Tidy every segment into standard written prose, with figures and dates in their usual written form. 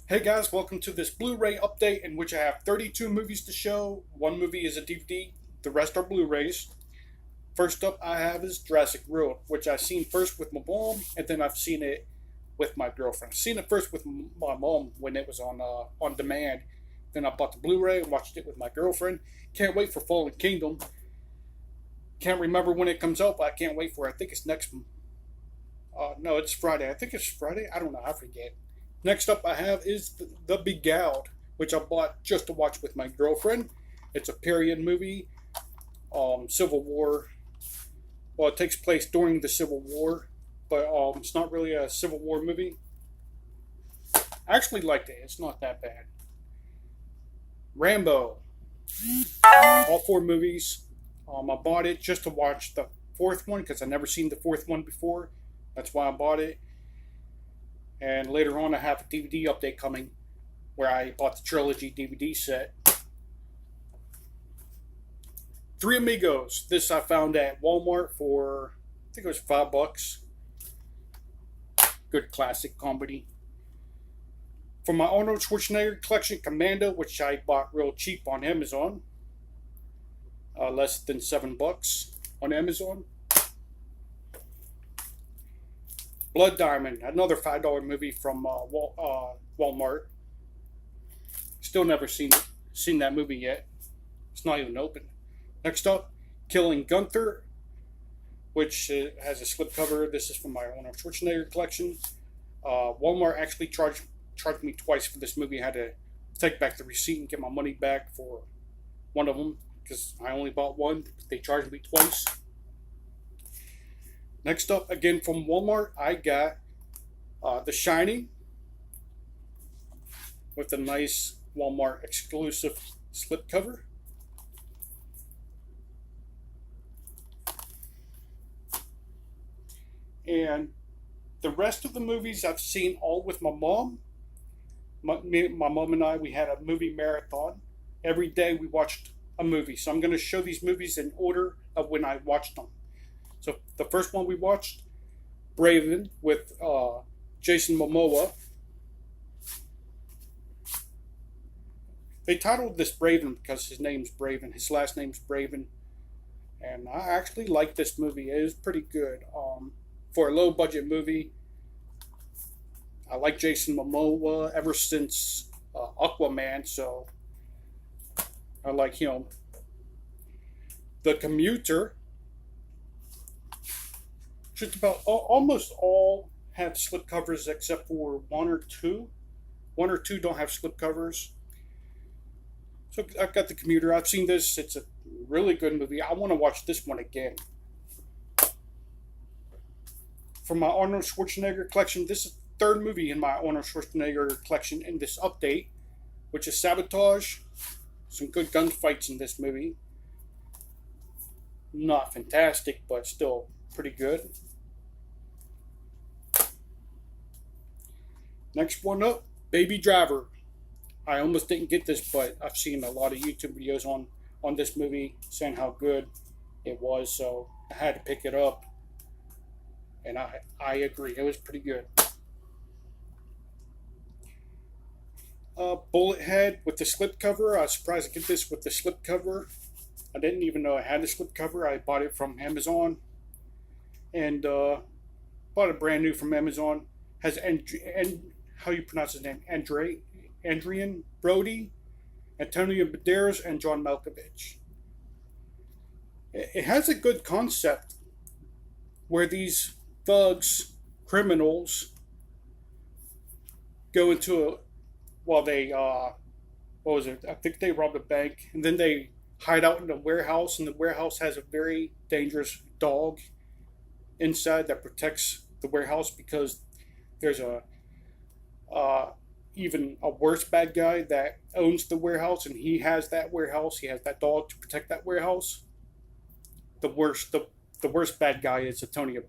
Hey guys, welcome to this Blu-ray update in which I have 32 movies to show. One movie is a DVD, the rest are Blu-rays. First up I have is Jurassic World, which I've seen first with my mom and then I've seen it with my girlfriend. I've seen it first with my mom when it was on demand. Then I bought the Blu-ray and watched it with my girlfriend. Can't wait for Fallen Kingdom. Can't remember when it comes out, but I can't wait for it. I think it's next. No, it's Friday. I think it's Friday. I don't know. I forget. Next up I have is The Beguiled, which I bought just to watch with my girlfriend. It's a period movie, Civil War. Well, it takes place during the Civil War, but it's not really a Civil War movie. I actually liked it. It's not that bad. Rambo, all four movies. I bought it just to watch the fourth one because I've never seen the fourth one before. That's why I bought it. And later on, I have a DVD update coming where I bought the trilogy DVD set. Three Amigos. This I found at Walmart for, I think it was $5. Good classic comedy. For my Arnold Schwarzenegger collection, Commando, which I bought real cheap on Amazon. Less than $7 on Amazon. Blood Diamond, another $5 movie from Walmart. Still never seen that movie yet. It's not even open. Next up, Killing Gunther, which has a slipcover. This is from my Arnold Schwarzenegger collection. Walmart actually charged me twice for this movie. I had to take back the receipt and get my money back for one of them because I only bought one. They charged me twice. Next up, again from Walmart, I got The Shining with a nice Walmart exclusive slipcover. And the rest of the movies I've seen all with my mom. My mom and I, we had a movie marathon. Every day we watched a movie. So I'm going to show these movies in order of when I watched them. So the first one we watched, Braven, with Jason Momoa. They titled this Braven because his name's Braven. His last name's Braven. And I actually like this movie. It is pretty good. For a low budget movie, I like Jason Momoa ever since Aquaman, so I like him. The Commuter. Just about almost all have slipcovers except for one or two. One or two don't have slipcovers. So I've got The Commuter. I've seen this. It's a really good movie. I want to watch this one again. For my Arnold Schwarzenegger collection, this is the third movie in my Arnold Schwarzenegger collection in this update, which is Sabotage. Some good gunfights in this movie. Not fantastic, but still pretty good. Next one up, Baby Driver. I almost didn't get this, but I've seen a lot of YouTube videos on this movie saying how good it was, so I had to pick it up. And I agree, it was pretty good. Bullet Head with the slipcover. I was surprised to get this with the slipcover. I didn't even know I had the slipcover. I bought it from Amazon. And bought it brand new from Amazon. Has how you pronounce his name? Adrian Brody, Antonio Banderas, and John Malkovich. It has a good concept where these thugs, criminals, go into they what was it? I think they robbed a bank, and then they hide out in a warehouse, and the warehouse has a very dangerous dog inside that protects the warehouse because there's even a worse bad guy that owns the warehouse, and he has that warehouse. He has that dog to protect that warehouse. The worst bad guy is Antonio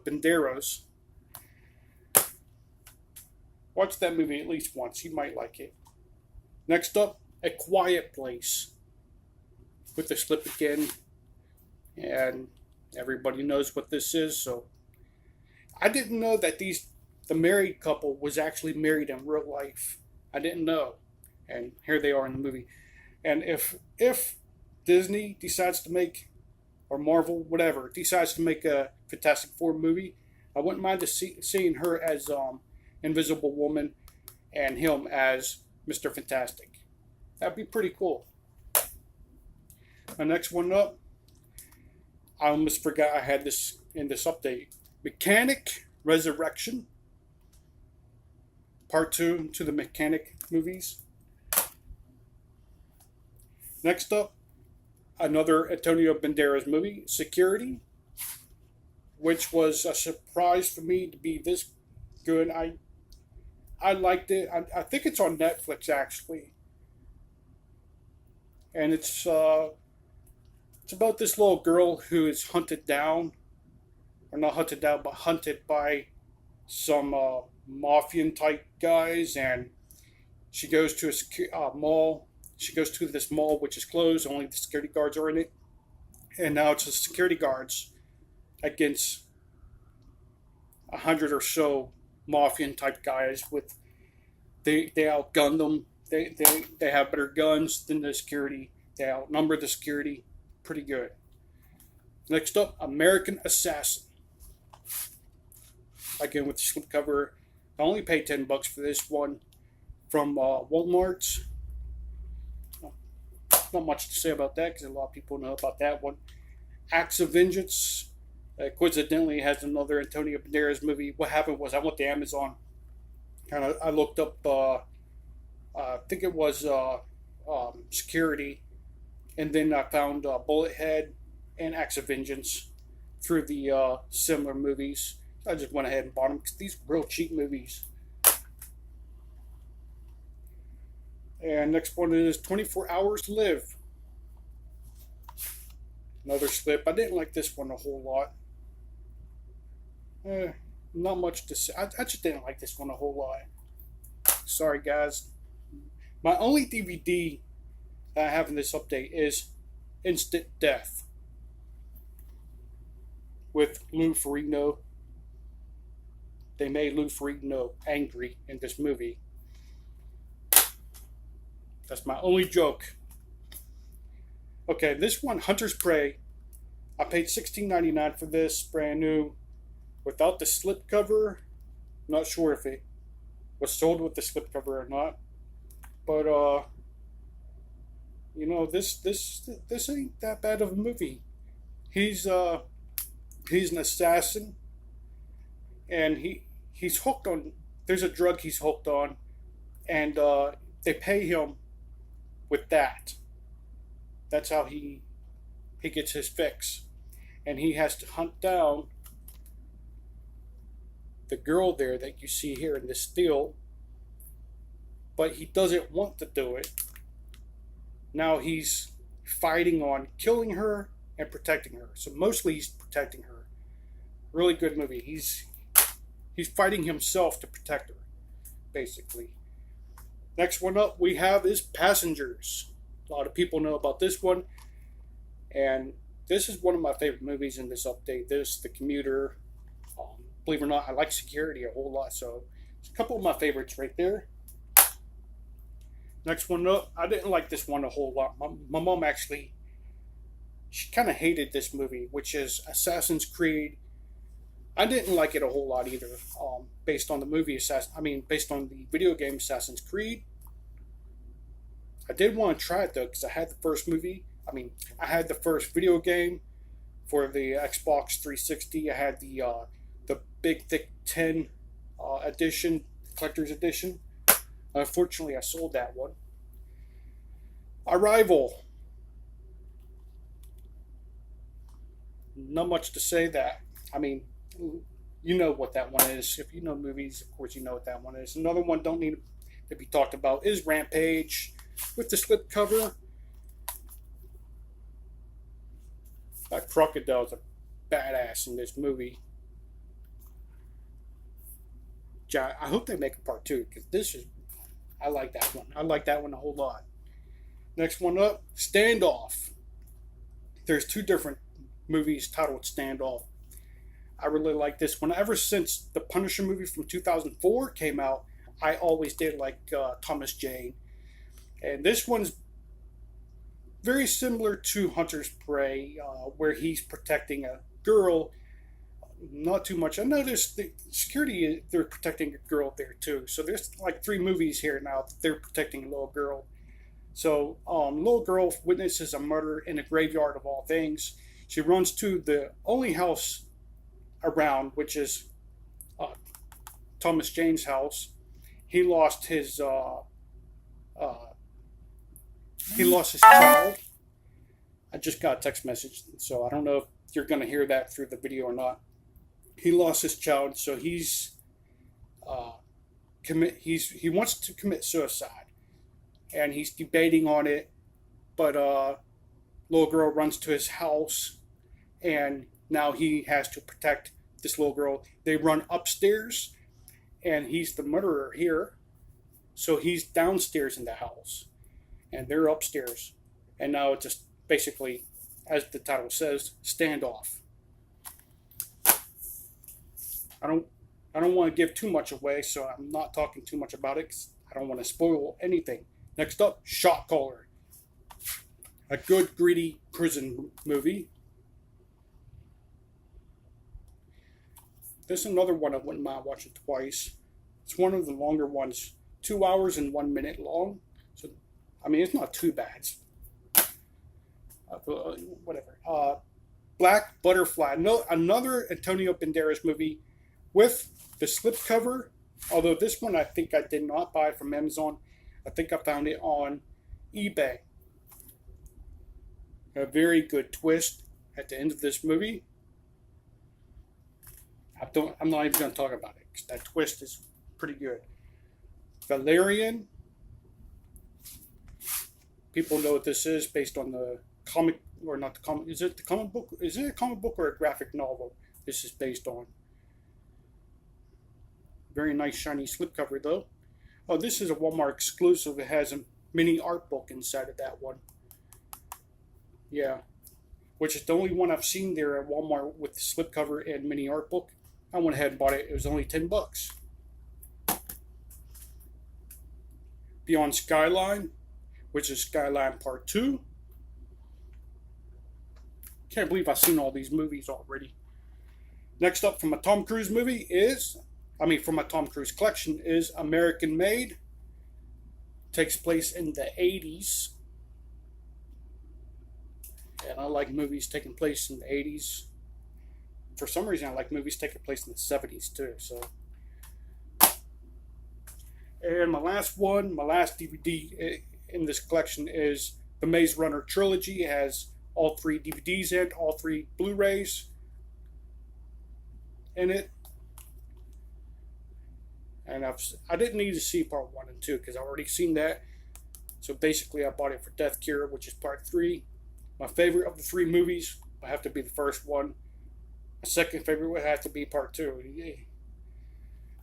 Banderas. Watch that movie at least once. You might like it. Next up, A Quiet Place with the slip again, and everybody knows what this is. So I didn't know that the married couple was actually married in real life. I didn't know, and here they are in the movie. And if Disney decides to make, or Marvel, whatever, decides to make a Fantastic Four movie, I wouldn't mind seeing her as Invisible Woman and him as Mr. Fantastic. That'd be pretty cool. The next one up, I almost forgot I had this in this update. Mechanic Resurrection. Part 2 to the Mechanic movies. Next up, another Antonio Banderas movie, Security, which was a surprise for me to be this good. I liked it. I think it's on Netflix actually, and it's about this little girl who is hunted down, or not hunted down, but hunted by some Mafian type guys, and she goes to a mall. She goes to this mall which is closed. Only the security guards are in it, and now it's the security guards against 100 or so Mafian type guys. With they outgun them. They have better guns than the security. They outnumber the security pretty good. Next up, American Assassin. Again with the slipcover. I only paid $10 for this one from Walmart. Not much to say about that because a lot of people know about that one. Acts of Vengeance. Coincidentally, has another Antonio Banderas movie. What happened was I went to Amazon. I looked up. I think it was Security, and then I found Bullethead and Acts of Vengeance through the similar movies. I just went ahead and bought them because these are real cheap movies. And next one is 24 Hours to Live. Another slip. I didn't like this one a whole lot. Not much to say. I just didn't like this one a whole lot. Sorry, guys. My only DVD that I have in this update is Instant Death with Lou Ferrigno. They made Lou Ferrigno angry in this movie. That's my only joke. Okay, this one, Hunter's Prey. I paid $16.99 for this, brand new, without the slipcover. Not sure if it was sold with the slipcover or not, but you know, this ain't that bad of a movie. He's an assassin, and he's hooked on. There's a drug he's hooked on, and they pay him with that. That's how he gets his fix. And he has to hunt down the girl there that you see here in this still. But he doesn't want to do it. Now he's fighting on killing her and protecting her. So mostly he's protecting her. Really good movie. He's fighting himself to protect her, basically. Next one up we have is Passengers. A lot of people know about this one, and this is one of my favorite movies in this update. The Commuter. Believe it or not, I like Security a whole lot, so it's a couple of my favorites right there. Next one up, I didn't like this one a whole lot. My mom actually, she kind of hated this movie, which is Assassin's Creed. I didn't like it a whole lot either, based on the movie based on the video game Assassin's Creed. I did want to try it though, because I had the first I had the first video game for the Xbox 360. I had the big thick 10 edition, collector's edition. Unfortunately, I sold that one. Arrival. Not much to say that. You know what that one is. If you know movies, of course you know what that one is. Another one don't need to be talked about is Rampage with the slipcover. That crocodile's a badass in this movie. I hope they make a part 2 because I like that one. I like that one a whole lot. Next one up, Standoff. There's 2 different movies titled Standoff. I really like this one. Ever since the Punisher movie from 2004 came out, I always did like Thomas Jane. And this one's very similar to Hunter's Prey, where he's protecting a girl. Not too much. I noticed the security, they're protecting a girl there too. So there's like 3 movies here now that they're protecting a little girl. So, little girl witnesses a murder in a graveyard of all things. She runs to the only house around, which is Thomas Jane's house. He lost his child. I just got a text message, so I don't know if you're going to hear that through the video or not. He lost his child, so he wants to commit suicide, and he's debating on it. But little girl runs to his house, and now he has to protect this little girl. They run upstairs, and he's the murderer here, so he's downstairs in the house, and they're upstairs, and now it's just basically, as the title says, standoff. I don't want to give too much away, so I'm not talking too much about it because I don't want to spoil anything. Next up, Shot Caller. A good, gritty prison movie. This is another one I wouldn't mind watching twice. It's one of the longer ones, 2 hours and 1 minute long. So, I mean, it's not too bad. Whatever. Black Butterfly. No, another Antonio Banderas movie with the slipcover. Although this one I think I did not buy from Amazon. I think I found it on eBay. A very good twist at the end of this movie. I'm not even going to talk about it because that twist is pretty good. Valerian. People know what this is based on the comic, or not the comic. Is it the comic book? Is it a comic book or a graphic novel? This is based on. Very nice shiny slipcover though. Oh, this is a Walmart exclusive. It has a mini art book inside of that one. Yeah, which is the only one I've seen there at Walmart with the slipcover and mini art book. I went ahead and bought it. It was only $10. Beyond Skyline, which is Skyline Part 2. Can't believe I've seen all these movies already. Next up from a Tom Cruise movie from my Tom Cruise collection is American Made. Takes place in the 80s. And I like movies taking place in the 80s. For some reason, I like movies taking place in the 70s too. So, and my last DVD in this collection is the Maze Runner trilogy. It has all 3 DVDs and all 3 Blu-rays in it. And I didn't need to see part 1 and 2 because I've already seen that. So basically, I bought it for Death Cure, which is part 3. My favorite of the 3 movies would have to be the first one. My second favorite would have to be part 2.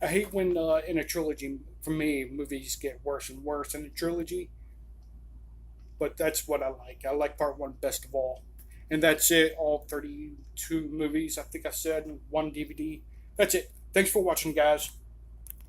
I hate when in a trilogy, for me, movies get worse and worse in a trilogy. But that's what I like. I like part 1 best of all. And that's it. All 32 movies, I think I said, and 1 DVD. That's it. Thanks for watching, guys.